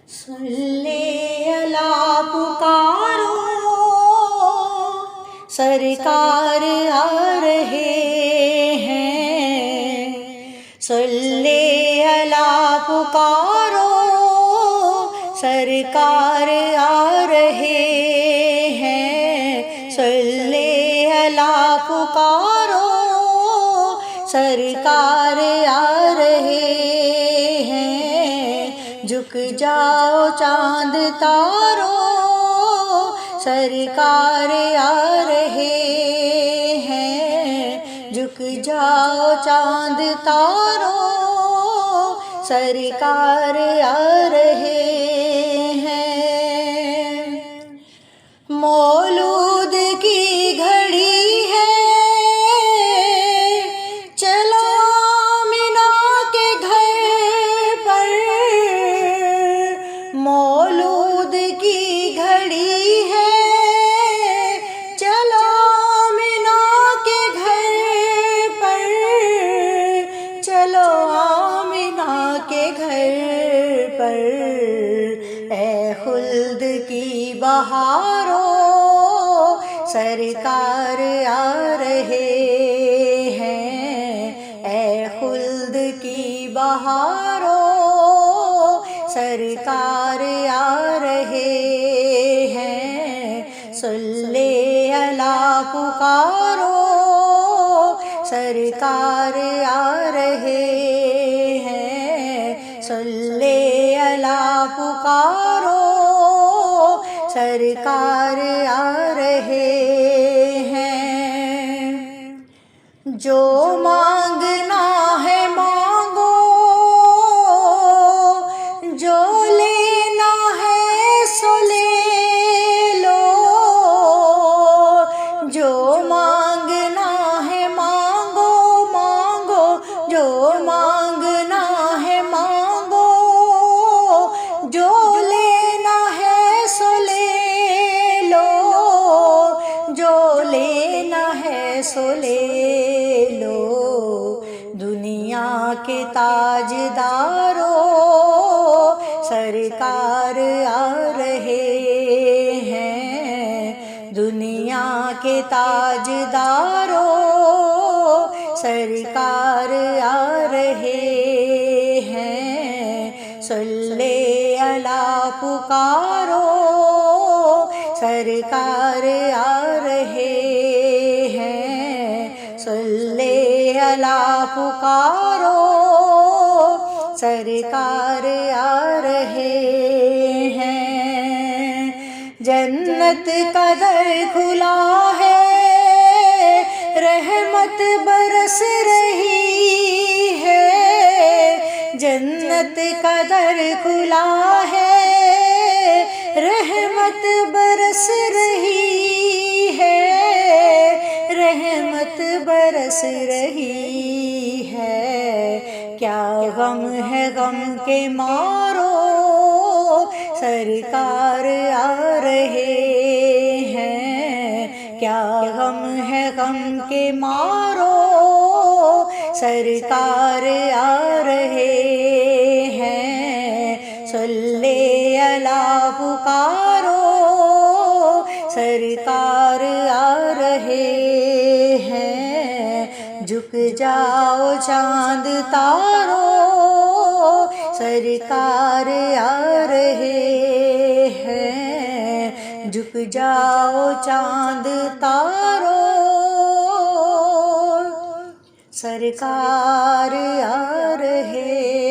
صلی اللہ پکارو، سرکار آ رہے ہیں، صلی اللہ پکارو، سرکار آ رہے ہیں، صلی اللہ پکارو، سرکار آ رہے ہیں، جھک جاؤ چاند تارو، سرکار آ رہے ہیں، جھک جاؤ چاند تارو، سرکار آ رہے ہیں، مولود کی گھڑی ہے، چلو آمنہ کے گھر پر، مولود کی گھڑی ہے، چلو آمنہ کے گھر پر، چلو آمنہ کے گھر پر، اے خلد کی بہاروں، سرکار آ رہے ہیں، اے خلد کی بہاروں، سرکار آ رہے ہیں، صلی اللہ پکارو، سرکار آ رہے ہیں، صلی اللہ پکارو، سرکار آ رہے ہیں، جو مانگنا ہے مانگو، جو لینا ہے سو لے لو، جو مانگنا ہے مانگو مانگو، جو مانگنا ہے مانگو، جو لینا ہے سو لے لو، جو لینا ہے سو لے لو، دنیا کے تاجداروں، سرکار آ رہے ہیں، دنیا کے تاجداروں، سرکار آ رہے ہیں، صلی اللہ پکارو، سرکار آ رہے ہیں، صلی اللہ پکارو، سرکار آ رہے ہیں، جنت کا در کھلا ہے، رحمت برس رہی ہے، جنت کا در کھلا ہے، رحمت برس رہی ہے، رحمت برس رہی ہے، کیا غم ہے غم کے مارو، سرکار آ رہے ہیں، کیا غم ہے غم کے مارو، سرکار آ رہے ہیں، صلی اللہ پکارو، سرکار آ رہے ہیں، جھک جاؤ چاند تارو، سرکار آ رہے ہیں، جھک جاؤ چاند تارو، سرکار آ رہے